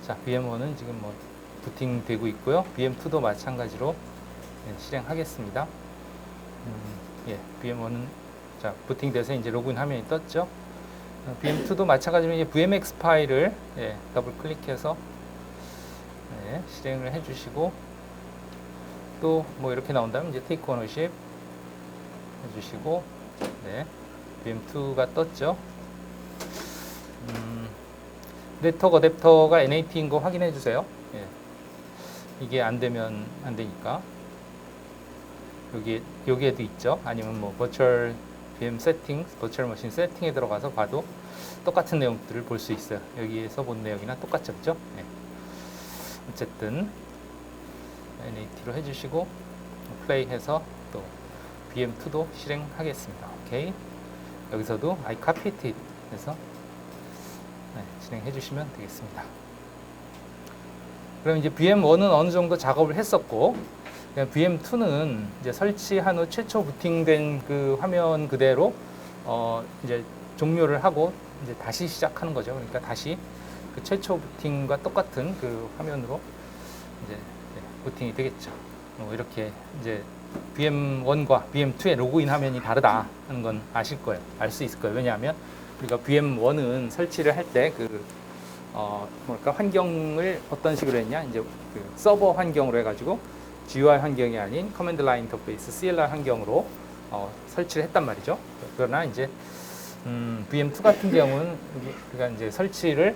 자, VM1은 지금 뭐 부팅되고 있고요. VM2도 마찬가지로 실행하겠습니다. 예, VM1은 자, 부팅돼서 이제 로그인 화면이 떴죠. VM2도 마찬가지로 이제 VMX 파일을 더블 클릭해서 실행을 해주시고 또 뭐 이렇게 나온다면 이제 테이크 오너십 해주시고 VM2가 떴죠. 네트워크 어댑터가 NAT인 거 확인해 주세요. 이게 안 되면 안 되니까 여기에도 있죠. 아니면 뭐 버추얼 VM 세팅, 버추얼 머신 세팅에 들어가서 봐도 똑같은 내용들을 볼 수 있어요. 여기에서 본 내용이나 똑같죠, 그죠? 어쨌든 NAT로 해주시고 플레이해서 또 VM2도 실행하겠습니다. 오케이. 여기서도 I copy it 해서 진행해 주시면 되겠습니다. 그럼 이제 VM1은 어느 정도 작업을 했었고, VM2는 이제 설치한 후 최초 부팅된 그 화면 그대로 이제 종료를 하고 이제 다시 시작하는 거죠. 그러니까 다시 그 최초 부팅과 똑같은 그 화면으로 이제 부팅이 되겠죠. 이렇게 이제 VM1과 VM2의 로그인 화면이 다르다는 건 아실 거예요. 알 수 있을 거예요. 왜냐하면 우리가 VM1은 설치를 할 때 환경을 어떤 식으로 했냐, 이제 그 서버 환경으로 해가지고 GUI 환경이 아닌 커맨드 라인 인터페이스 CLI 환경으로 설치를 했단 말이죠. 그러나 이제 VM2 같은 경우는 우리가 이제 설치를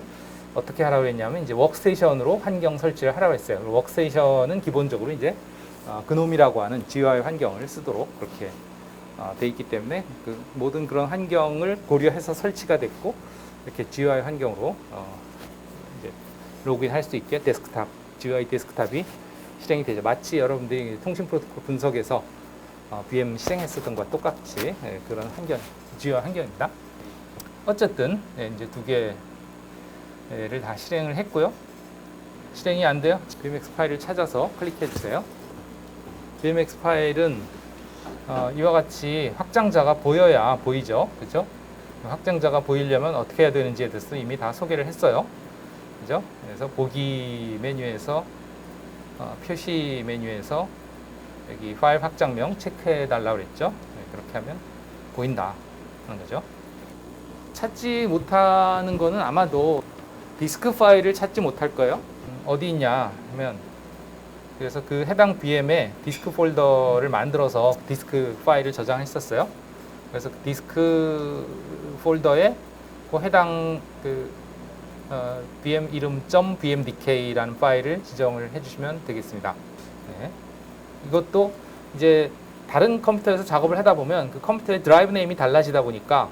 어떻게 하라고 했냐면 이제 워크스테이션으로 환경 설치를 하라고 했어요. 워크스테이션은 기본적으로 이제 그놈이라고 하는 GUI 환경을 쓰도록 그렇게 돼 있기 때문에 그 모든 그런 환경을 고려해서 설치가 됐고 이렇게 GUI 환경으로 이제 로그인 할 수 있게 데스크탑 GUI 데스크탑이 실행이 되죠. 마치 여러분들이 통신 프로토콜 분석에서 VM 실행했었던 것과 똑같이 그런 환경 GUI 환경입니다. 어쨌든 이제 두 개를 다 실행을 했고요. 실행이 안 돼요? VMX 파일을 찾아서 클릭해 주세요. VMX 파일은 이와 같이 확장자가 보여야 보이죠. 그죠? 확장자가 보이려면 어떻게 해야 되는지에 대해서 이미 다 소개를 했어요. 그죠? 그래서 보기 메뉴에서 표시 메뉴에서 여기 파일 확장명 체크해 달라고 그랬죠. 그렇게 하면 보인다 하는 거죠. 찾지 못하는 거는 아마도 디스크 파일을 찾지 못할 거예요. 어디 있냐 하면 그래서 그 해당 VM에 디스크 폴더를 만들어서 디스크 파일을 저장했었어요. 그래서 그 디스크 폴더에 그 해당 VM 이름 .vmdk라는 파일을 지정을 해주시면 되겠습니다. 이것도 이제 다른 컴퓨터에서 작업을 하다 보면 그 컴퓨터의 드라이브 네임이 달라지다 보니까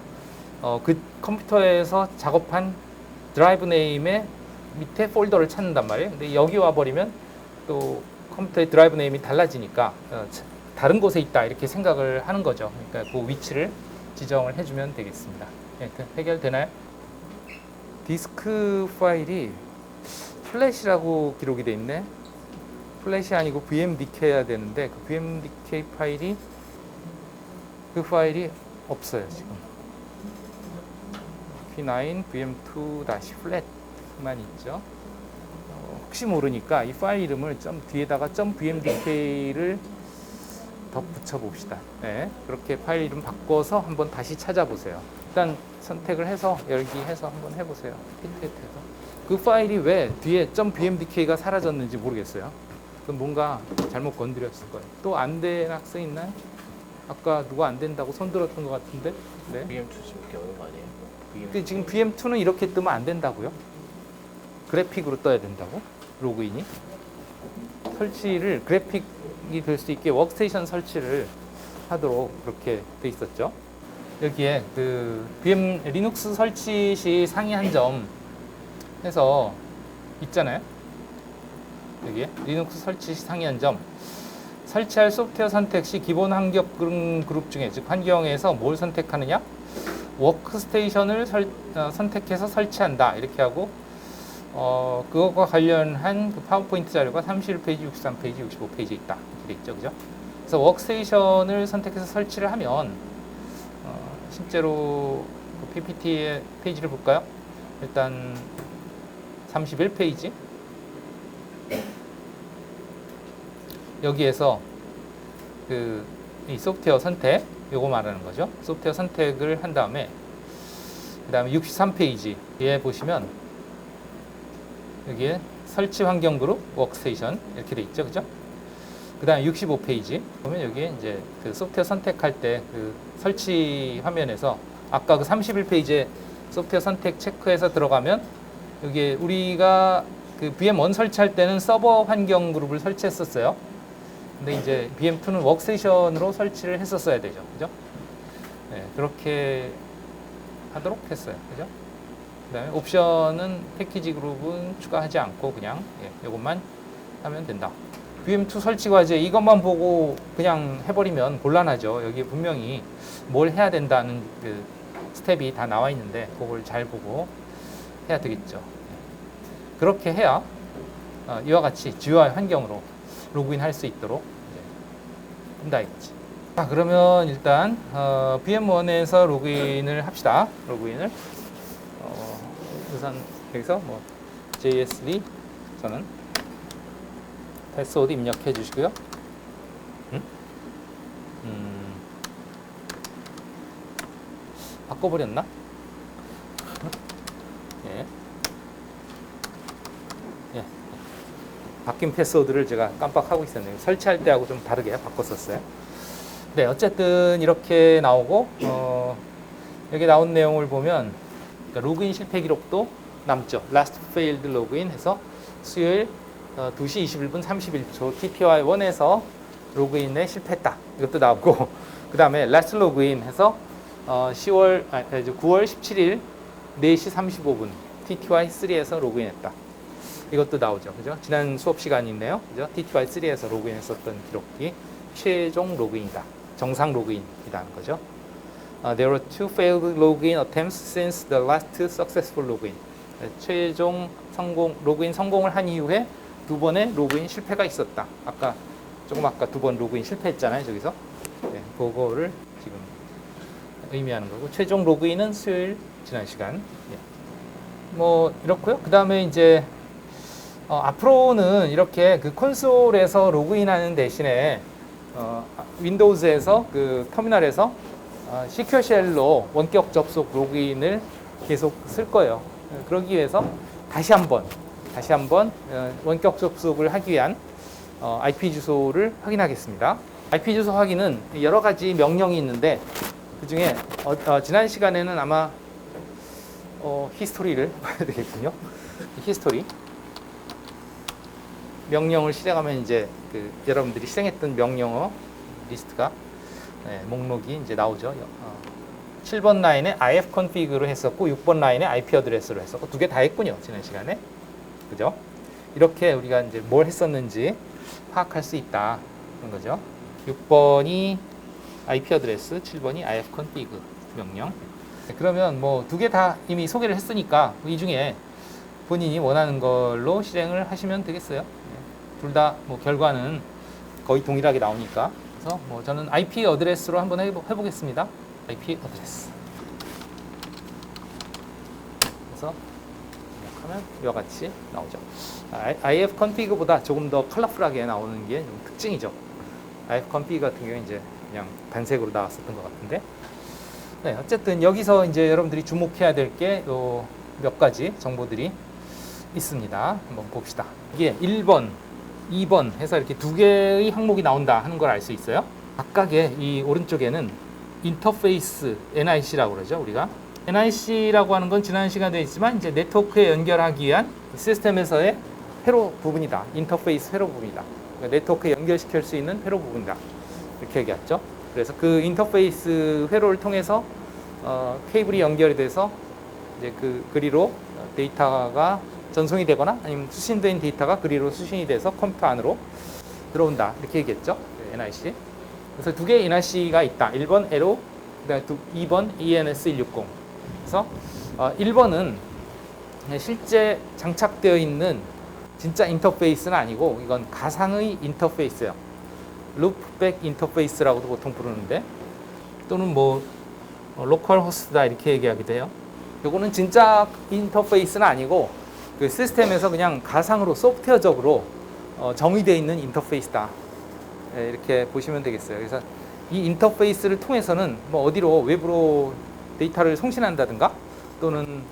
그 컴퓨터에서 작업한 드라이브 네임의 밑에 폴더를 찾는단 말이에요. 근데 여기 와버리면 또 컴퓨터의 드라이브 네임이 달라지니까 다른 곳에 있다 이렇게 생각을 하는 거죠. 그러니까 그 위치를 지정을 해주면 되겠습니다. 해결되나요? 디스크 파일이 플래시라고 기록이 돼 있네. 플래시 아니고 VMDK 해야 되는데 그 VMDK 파일이 그 파일이 없어요 지금. P9 VM2-flat만 있죠. 혹시 모르니까 이 파일 이름을 뒤에다가 .vmdk를 덧붙여 봅시다. 그렇게 파일 이름 바꿔서 한번 다시 찾아보세요. 일단 선택을 해서 열기해서 한번 해보세요. 핀셋해서 그 파일이 왜 뒤에 .vmdk가 사라졌는지 모르겠어요. 그럼 뭔가 잘못 건드렸을 거예요. 또 안 된 학생 있나요? 아까 누가 안 된다고 손 들었던 것 같은데. 네. VM2 지금 이렇게 오는 거 아니에요? 근데 지금 VM2는 이렇게 뜨면 안 된다고요? 그래픽으로 떠야 된다고? 로그인이? 설치를 그래픽이 될 수 있게 워크스테이션 설치를 하도록 그렇게 돼 있었죠. 여기에 그 VM 리눅스 설치 시 상이한 점 해서 있잖아요. 여기에 리눅스 설치 시 상이한 점. 설치할 소프트웨어 선택 시 기본 환경 그룹 중에 즉 환경에서 뭘 선택하느냐? 워크스테이션을 선택해서 설치한다 이렇게 하고 그것과 관련한 그 파워포인트 자료가 31페이지, 63페이지, 65페이지에 있다 이렇게 돼 있죠, 그죠? 그래서 워크스테이션을 선택해서 설치를 하면 실제로 그 PPT의 페이지를 볼까요? 일단 31페이지 여기에서 이 소프트웨어 선택, 요거 말하는 거죠. 소프트웨어 선택을 한 다음에 그 다음에 63페이지에 보시면 여기에 설치 환경 그룹 워크스테이션 이렇게 돼 있죠, 그죠? 그 다음에 65페이지 보면 여기에 이제 그 소프트웨어 선택할 때 그 설치 화면에서 아까 그 31페이지에 소프트웨어 선택 체크해서 들어가면 여기에 우리가 그 VM1 설치할 때는 서버 환경 그룹을 설치했었어요. 근데 이제 VM2는 워크스테이션으로 설치를 했었어야 되죠, 그죠? 네, 그렇게 하도록 했어요, 그죠? 그 다음에 옵션은 패키지 그룹은 추가하지 않고 그냥 이것만 하면 된다. VM2 설치 과제 이것만 보고 그냥 해버리면 곤란하죠. 여기 분명히 뭘 해야 된다는 그 스텝이 다 나와 있는데 그걸 잘 보고 해야 되겠죠. 그렇게 해야 이와 같이 GUI 환경으로 로그인 할 수 있도록 한다 이거지. 자, 그러면 일단 VM1에서 로그인을 합시다. 로그인을 우선 여기서 뭐 JSD 저는 패스워드 입력해 주시고요. 바꿔버렸나? 예. 예. 바뀐 패스워드를 제가 깜빡하고 있었네요. 설치할 때하고 좀 다르게 바꿨었어요. 네, 어쨌든 이렇게 나오고 여기 나온 내용을 보면 그러니까 로그인 실패 기록도 남죠. Last failed login 해서 수요일 2시 21분 31초 TTY1에서 로그인에 실패했다. 이것도 나오고 그 다음에 last login 해서 9월 17일 4시 35분 TTY3에서 로그인했다. 이것도 나오죠. 그죠? 지난 수업 시간이네요. 그죠? TTY3에서 로그인했었던 기록이 최종 로그인이다. 정상 로그인이라는 거죠. There were two failed login attempts since the last successful login. 최종 로그인 성공을 한 이후에 두 번의 로그인 실패가 있었다. 아까 두 번 로그인 실패했잖아요. 저기서. 네, 그거를 지금 의미하는 거고 최종 로그인은 수요일 지난 시간. 네. 뭐 이렇고요. 그 다음에 이제 앞으로는 이렇게 그 콘솔에서 로그인하는 대신에 윈도우즈에서 그 터미널에서 시큐어 쉘로 원격 접속 로그인을 계속 쓸 거예요. 그러기 위해서 다시 한번 원격 접속을 하기 위한 IP 주소를 확인하겠습니다. IP 주소 확인은 여러 가지 명령이 있는데 그 중에 지난 시간에는 아마 히스토리를 봐야 되겠군요. 히스토리 명령을 실행하면 이제 그 여러분들이 실행했던 명령어 리스트가 목록이 이제 나오죠. 7번 라인에 ifconfig로 했었고 6번 라인에 IP 어드레스로 했었고 두 개 다 했군요. 지난 시간에. 그죠? 이렇게 우리가 이제 뭘 했었는지 파악할 수 있다. 그런 거죠. 6번이 IP 어드레스, 7번이 ifconfig 명령. 그러면 뭐 두 개 다 이미 소개를 했으니까 이 중에 본인이 원하는 걸로 실행을 하시면 되겠어요. 둘 다 뭐 결과는 거의 동일하게 나오니까. 그래서 뭐 저는 IP 어드레스로 한번 해보겠습니다. IP 어드레스. 그래서 입력하면 이와 같이 나오죠. ifconfig보다 조금 더 컬러풀하게 나오는 게 좀 특징이죠. ifconfig 같은 경우에 이제 그냥 단색으로 나왔었던 것 같은데. 네, 어쨌든 여기서 이제 여러분들이 주목해야 될 게 몇 가지 정보들이 있습니다. 한번 봅시다. 이게 1번, 2번 해서 이렇게 두 개의 항목이 나온다 하는 걸 알 수 있어요. 각각의 이 오른쪽에는 인터페이스 NIC라고 그러죠. 우리가 NIC라고 하는 건 지난 시간에 있지만 이제 네트워크에 연결하기 위한 시스템에서의 회로 부분이다. 인터페이스 회로 부분이다. 그러니까 네트워크에 연결시킬 수 있는 회로 부분이다. 이렇게 얘기했죠. 그래서 그 인터페이스 회로를 통해서 케이블이 연결이 돼서 이제 그 그리로 데이터가 전송이 되거나 아니면 수신된 데이터가 그리로 수신이 돼서 컴퓨터 안으로 들어온다. 이렇게 얘기했죠. NIC. 그래서 두 개의 NIC가 있다. 1번 에로, 그다음에 2번 ENS160. 그래서 1번은 실제 장착되어 있는 진짜 인터페이스는 아니고 이건 가상의 인터페이스예요. 루프백 인터페이스라고도 보통 부르는데 또는 뭐 로컬 호스트다 이렇게 얘기하기도 해요. 요거는 진짜 인터페이스는 아니고 그 시스템에서 그냥 가상으로 소프트웨어적으로 정의되어 있는 인터페이스다. 예, 이렇게 보시면 되겠어요. 그래서 이 인터페이스를 통해서는 뭐 어디로 외부로 데이터를 송신한다든가 또는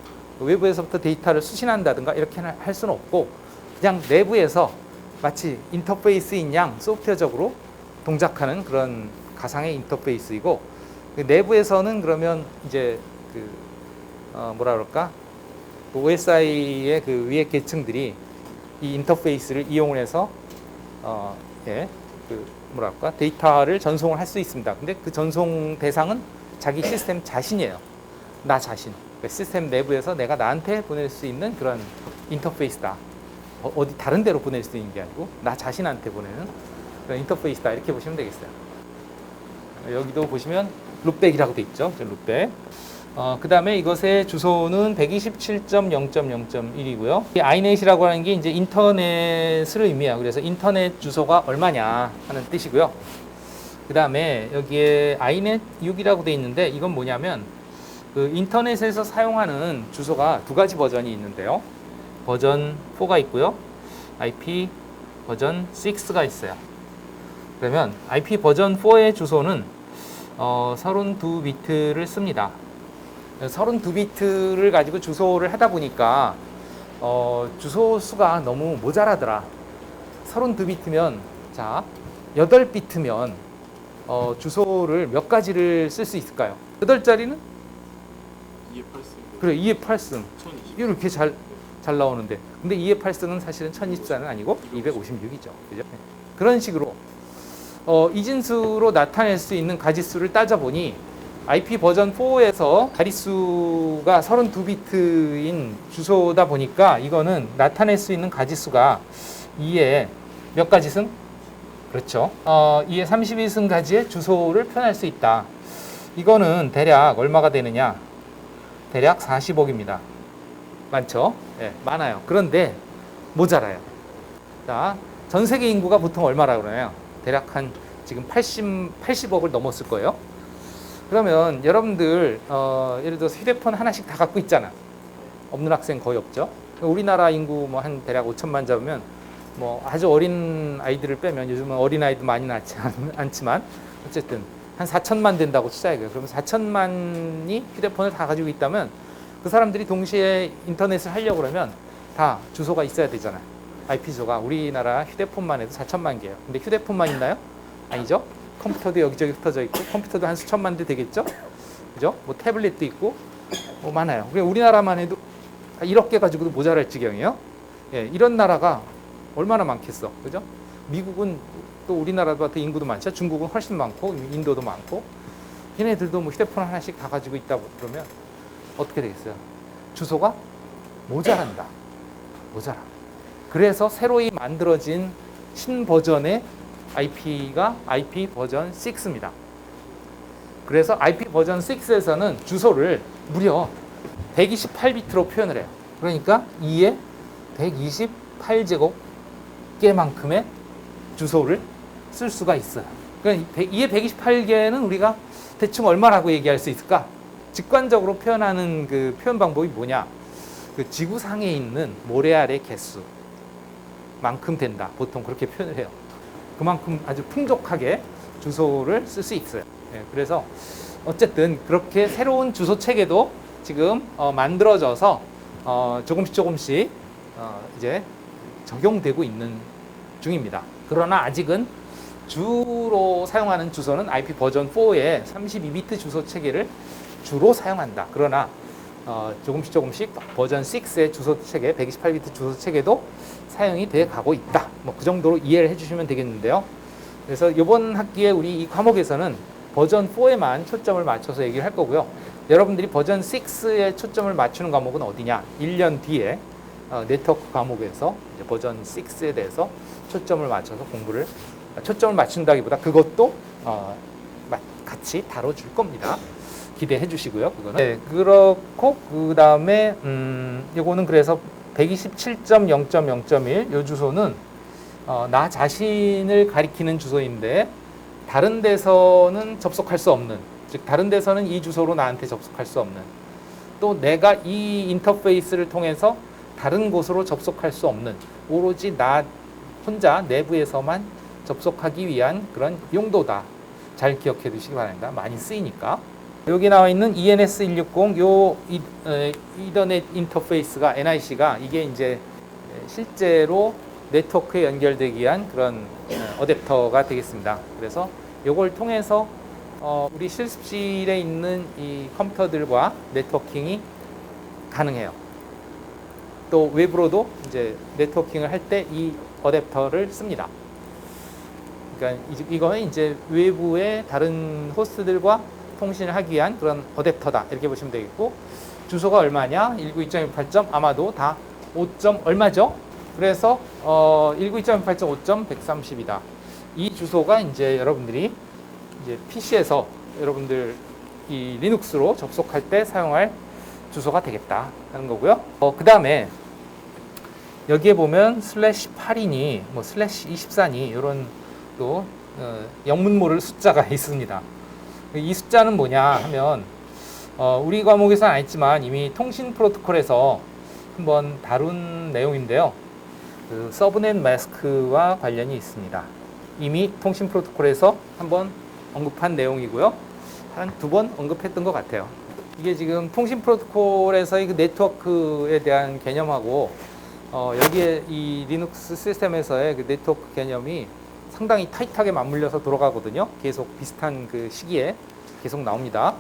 외부에서부터 데이터를 수신한다든가 이렇게 할 수는 없고 그냥 내부에서 마치 인터페이스인 양 소프트웨어적으로 동작하는 그런 가상의 인터페이스이고 그 내부에서는 그러면 이제 그 뭐라 그럴까 OSI의 그 위에 계층들이 이 인터페이스를 이용을 해서 예, 그 뭐랄까 데이터를 전송을 할 수 있습니다. 근데 그 전송 대상은 자기 시스템 자신이에요. 나 자신. 그러니까 시스템 내부에서 내가 나한테 보낼 수 있는 그런 인터페이스다. 어디 다른 데로 보낼 수 있는 게 아니고 나 자신한테 보내는 그런 인터페이스다. 이렇게 보시면 되겠어요. 여기도 보시면 룩백이라고 돼 있죠. 룩백. 그 다음에 이것의 주소는 127.0.0.1이고요. 이 iNet이라고 하는 게 이제 인터넷을 의미해요. 그래서 인터넷 주소가 얼마냐 하는 뜻이고요. 그 다음에 여기에 iNet 6이라고 돼 있는데 이건 뭐냐면 그 인터넷에서 사용하는 주소가 두 가지 버전이 있는데요. 버전 4가 있고요. IP 버전 6가 있어요. 그러면 IP 버전 4의 주소는 32비트를 씁니다. 32비트를 가지고 주소를 하다 보니까 주소 수가 너무 모자라더라. 32비트면 자 8비트면 주소를 몇 가지를 쓸 수 있을까요? 8자리는? 2의 8승. 그래 2의 8승 1020. 이렇게 잘 나오는데 근데 2의 8승은 사실은 1024는 아니고 256이죠. 그죠? 그런 식으로 이진수로 나타낼 수 있는 가지수를 따져보니 IP 버전 4에서 가지수가 32비트인 주소다 보니까 이거는 나타낼 수 있는 가지수가 2의 몇 가지승? 그렇죠. 2의 32승 가지의 주소를 표현할 수 있다. 이거는 대략 얼마가 되느냐? 대략 40억입니다. 많죠? 네, 많아요. 그런데 모자라요. 자, 전 세계 인구가 보통 얼마라고 그러나요? 대략 한 지금 80억을 넘었을 거예요. 그러면 여러분들 예를 들어서 휴대폰 하나씩 다 갖고 있잖아. 없는 학생 거의 없죠. 우리나라 인구 뭐 한 대략 5천만 잡으면 뭐 아주 어린 아이들을 빼면 요즘은 어린 아이도 많이 낳지 않지만 어쨌든 한 4천만 된다고 치자고요. 그러면 4천만이 휴대폰을 다 가지고 있다면 그 사람들이 동시에 인터넷을 하려고 그러면 다 주소가 있어야 되잖아. IP 주소가 우리나라 휴대폰만 해도 4천만 개예요. 근데 휴대폰만 있나요? 아니죠. 컴퓨터도 여기저기 흩어져 있고 컴퓨터도 한 수천만 대 되겠죠. 그죠? 뭐 태블릿도 있고 뭐 많아요. 우리나라만 해도 1억 개 가지고도 모자랄 지경이에요. 예, 이런 나라가 얼마나 많겠어. 그죠? 미국은 또 우리나라보다 더 인구도 많죠. 중국은 훨씬 많고 인도도 많고 얘네들도 뭐 휴대폰 하나씩 다 가지고 있다고 그러면 어떻게 되겠어요? 주소가 모자란다. 모자라. 그래서 새로이 만들어진 신버전의 IP가 IP 버전 6입니다. 그래서 IP 버전 6에서는 주소를 무려 128비트로 표현을 해요. 그러니까 2에 128제곱 개만큼의 주소를 쓸 수가 있어요. 그러니까 2에 128개는 우리가 대충 얼마라고 얘기할 수 있을까? 직관적으로 표현하는 그 표현 방법이 뭐냐? 그 지구상에 있는 모래알의 개수만큼 된다. 보통 그렇게 표현을 해요. 그만큼 아주 풍족하게 주소를 쓸 수 있어요. 예, 그래서 어쨌든 그렇게 새로운 주소 체계도 지금 만들어져서 조금씩 이제 적용되고 있는 중입니다. 그러나 아직은 주로 사용하는 주소는 IP 버전 4의 32비트 주소 체계를 주로 사용한다. 그러나 조금씩 버전 6의 주소 체계, 128비트 주소 체계도 사용이 돼 가고 있다. 뭐 그 정도로 이해를 해주시면 되겠는데요. 그래서 이번 학기에 우리 이 과목에서는 버전 4에만 초점을 맞춰서 얘기를 할 거고요. 여러분들이 버전 6에 초점을 맞추는 과목은 어디냐? 1년 뒤에 네트워크 과목에서 이제 버전 6에 대해서 초점을 맞춰서 초점을 맞춘다기보다 그것도 같이 다뤄줄 겁니다. 기대해 주시고요. 그거는. 네, 그렇고 그 다음에 이거는 그래서 127.0.0.1 이 주소는 나 자신을 가리키는 주소인데 다른 데서는 접속할 수 없는, 즉 다른 데서는 이 주소로 나한테 접속할 수 없는, 또 내가 이 인터페이스를 통해서 다른 곳으로 접속할 수 없는, 오로지 나 혼자 내부에서만 접속하기 위한 그런 용도다. 잘 기억해 두시기 바랍니다. 많이 쓰이니까. 여기 나와 있는 ENS160 요 이더넷 인터페이스가 NIC가 이게 이제 실제로 네트워크에 연결되기 위한 그런 어댑터가 되겠습니다. 그래서 이걸 통해서 우리 실습실에 있는 이 컴퓨터들과 네트워킹이 가능해요. 또 외부로도 이제 네트워킹을 할 때 이 어댑터를 씁니다. 그러니까 이거는 이제 외부의 다른 호스트들과 통신을 하기 위한 그런 어댑터다. 이렇게 보시면 되겠고, 주소가 얼마냐? 192.168점 아마도 다 5점 얼마죠? 그래서 192.168.5.130이다. 이 주소가 이제 여러분들이 이제 PC에서 여러분들 이 리눅스로 접속할 때 사용할 주소가 되겠다 하는 거고요. 그 다음에 여기에 보면 슬래시 8이니 뭐 슬래시 24니 이런 또 영문 모를 숫자가 있습니다. 이 숫자는 뭐냐 하면 우리 과목에서는 안 했지만 이미 통신 프로토콜에서 한번 다룬 내용인데요. 그 서브넷 마스크와 관련이 있습니다. 이미 통신 프로토콜에서 한번 언급한 내용이고요. 한 2번 언급했던 것 같아요. 이게 지금 통신 프로토콜에서의 그 네트워크에 대한 개념하고 여기에 이 리눅스 시스템에서의 그 네트워크 개념이 상당히 타이트하게 맞물려서 돌아가거든요. 계속 비슷한 그 시기에 계속 나옵니다.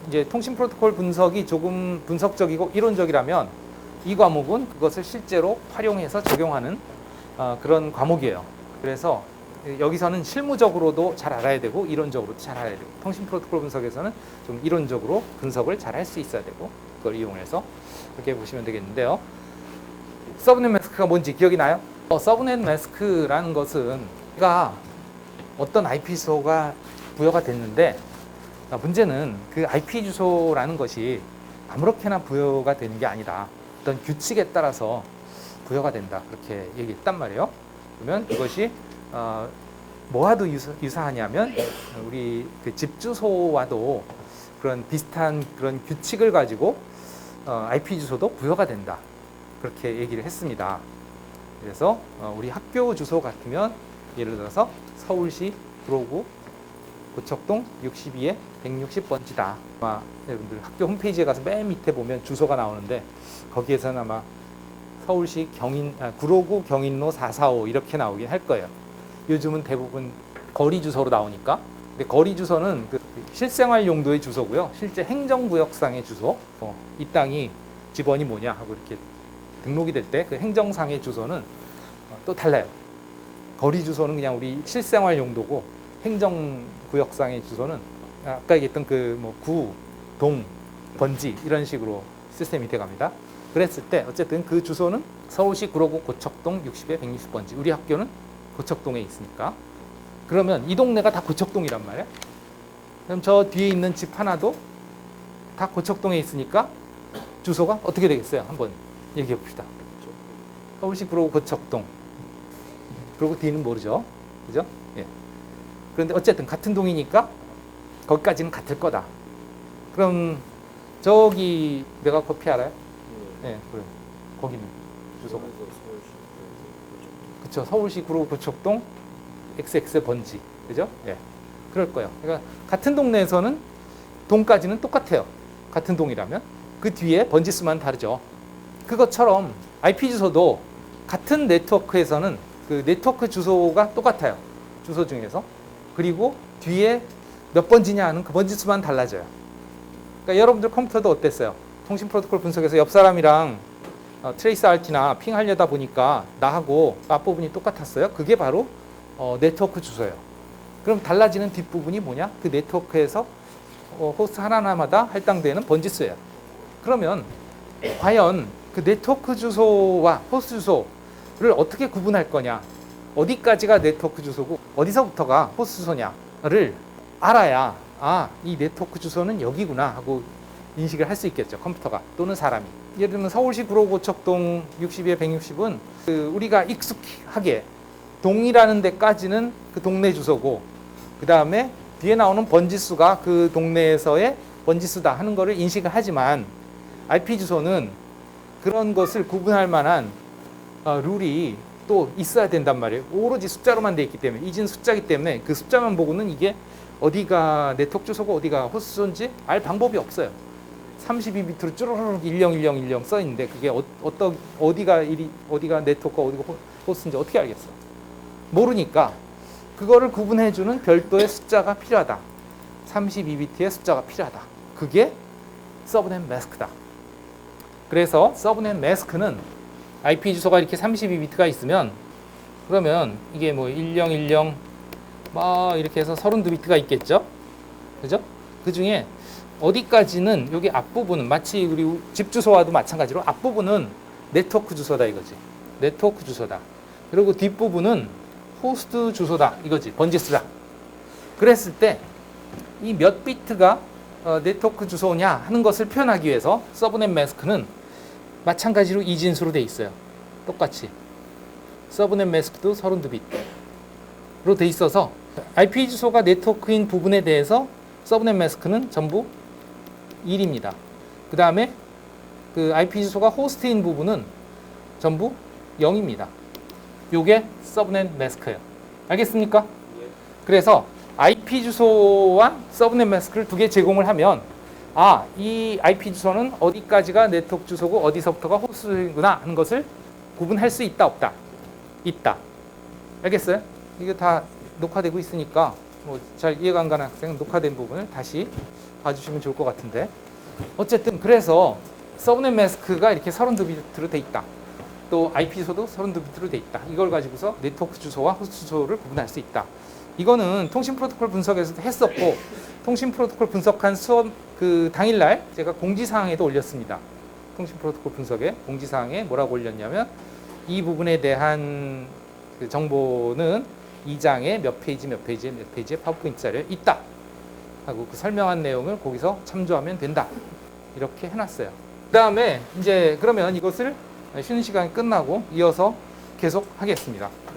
이제 통신 프로토콜 분석이 조금 분석적이고 이론적이라면 이 과목은 그것을 실제로 활용해서 적용하는 그런 과목이에요. 그래서 여기서는 실무적으로도 잘 알아야 되고 이론적으로도 잘 알아야 되고, 통신 프로토콜 분석에서는 좀 이론적으로 분석을 잘 할 수 있어야 되고, 그걸 이용해서 그렇게 보시면 되겠는데요. 서브넷 마스크가 뭔지 기억이 나요? 서브넷 마스크라는 것은 우리가 어떤 IP 주소가 부여가 됐는데, 문제는 그 IP 주소라는 것이 아무렇게나 부여가 되는 게 아니라 어떤 규칙에 따라서 부여가 된다, 그렇게 얘기했단 말이에요. 그러면 이것이 뭐와도 유사하냐면 우리 그 집 주소와도 그런 비슷한 그런 규칙을 가지고 IP 주소도 부여가 된다, 그렇게 얘기를 했습니다. 그래서 우리 학교 주소 같으면 예를 들어서 서울시 구로구 고척동 62에 160번지다. 아마 여러분들 학교 홈페이지에 가서 맨 밑에 보면 주소가 나오는데 거기에서는 아마 서울시 구로구 경인로 445 이렇게 나오긴 할 거예요. 요즘은 대부분 거리 주소로 나오니까. 근데 거리 주소는 그 실생활 용도의 주소고요. 실제 행정구역상의 주소. 이 땅이 집원이 뭐냐 하고 이렇게 등록이 될 때 그 행정상의 주소는 또 달라요. 거리 주소는 그냥 우리 실생활 용도고, 행정구역상의 주소는 아까 얘기했던 그 뭐 구, 동, 번지 이런 식으로 시스템이 돼갑니다. 그랬을 때 어쨌든 그 주소는 서울시 구로구 고척동 60에 160번지. 우리 학교는 고척동에 있으니까. 그러면 이 동네가 다 고척동이란 말이에요. 그럼 저 뒤에 있는 집 하나도 다 고척동에 있으니까 주소가 어떻게 되겠어요? 한번 얘기해 봅시다. 서울시 구로구 고척동. 그리고 뒤는 모르죠. 그죠? 예. 그런데 어쨌든 같은 동이니까 거기까지는 같을 거다. 그럼 저기 내가 커피 알아요? 예, 그래. 거기는 주소가. 그쵸. 서울시 구로구 고척동 XX 번지. 그죠? 예. 그럴 거예요. 그러니까 같은 동네에서는 동까지는 똑같아요. 같은 동이라면. 그 뒤에 번지 수만 다르죠. 그것처럼 IP 주소도 같은 네트워크에서는 그 네트워크 주소가 똑같아요. 주소 중에서. 그리고 뒤에 몇 번지냐 하는 그 번지 수만 달라져요. 그러니까 여러분들 컴퓨터도 어땠어요? 통신 프로토콜 분석에서 옆 사람이랑 트레이스 RT나 핑 하려다 보니까 나하고 앞부분이 똑같았어요. 그게 바로 네트워크 주소예요. 그럼 달라지는 뒷부분이 뭐냐? 그 네트워크에서 호스트 하나하나마다 할당되는 번지 수예요. 그러면 과연 그 네트워크 주소와 호스트 주소를 어떻게 구분할 거냐? 어디까지가 네트워크 주소고 어디서부터가 호스트 주소냐를 알아야 이 네트워크 주소는 여기구나 하고 인식을 할 수 있겠죠. 컴퓨터가 또는 사람이. 예를 들면 서울시 구로구 고척동 62에 160은 우리가 익숙하게 동이라는 데까지는 그 동네 주소고, 그 다음에 뒤에 나오는 번지수가 그 동네에서의 번지수다 하는 것을 인식을 하지만, IP 주소는 그런 것을 구분할 만한 룰이 또 있어야 된단 말이에요. 오로지 숫자로만 돼 있기 때문에 이진 숫자이기 때문에 그 숫자만 보고는 이게 어디가 네트워크 주소고 어디가 호스트 주소인지 알 방법이 없어요. 32비트로 쭈르륵 101010 써 있는데 그게 어디가 네트워크 어디가 호스트인지 어떻게 알겠어? 모르니까 그거를 구분해주는 별도의 숫자가 필요하다. 32비트의 숫자가 필요하다. 그게 서브넷 매스크다. 그래서 서브넷 매스크는 IP 주소가 이렇게 32비트가 있으면 그러면 이게 뭐 1010 막 이렇게 해서 32비트가 있겠죠? 그죠? 그 중에 어디까지는 여기 앞부분은 마치 우리 집 주소와도 마찬가지로 앞부분은 네트워크 주소다 이거지. 네트워크 주소다. 그리고 뒷부분은 호스트 주소다 이거지. 번지수다. 그랬을 때 이 몇 비트가 네트워크 주소냐 하는 것을 표현하기 위해서 서브넷 매스크는 마찬가지로 이진수로 돼 있어요. 똑같이. 서브넷 매스크도 32비트로 돼 있어서 IP 주소가 네트워크인 부분에 대해서 서브넷 매스크는 전부 1입니다. 그 다음에 그 IP 주소가 호스트인 부분은 전부 0입니다. 요게 서브넷 매스크예요. 알겠습니까? 그래서 IP 주소와 서브넷 매스크를 두 개 제공을 하면 이 IP 주소는 어디까지가 네트워크 주소고 어디서부터가 호스트이구나 하는 것을 구분할 수 있다 없다? 있다. 알겠어요? 이거 다 녹화되고 있으니까 뭐 잘 이해가 안 가는 학생은 녹화된 부분을 다시 봐주시면 좋을 것 같은데 어쨌든 그래서 서브넷 매스크가 이렇게 32비트로 돼 있다. 또 IP 주소도 32비트로 돼 있다. 이걸 가지고서 네트워크 주소와 호스트 주소를 구분할 수 있다. 이거는 통신 프로토콜 분석에서도 했었고 통신 프로토콜 분석한 수업 그 당일날 제가 공지사항에도 올렸습니다. 통신 프로토콜 분석에 공지사항에 뭐라고 올렸냐면 이 부분에 대한 그 정보는 2장에 몇 페이지에 파워포인트 자료에 있다 하고 그 설명한 내용을 거기서 참조하면 된다 이렇게 해놨어요. 그 다음에 이제 그러면 이것을 쉬는 시간이 끝나고 이어서 계속 하겠습니다. 예.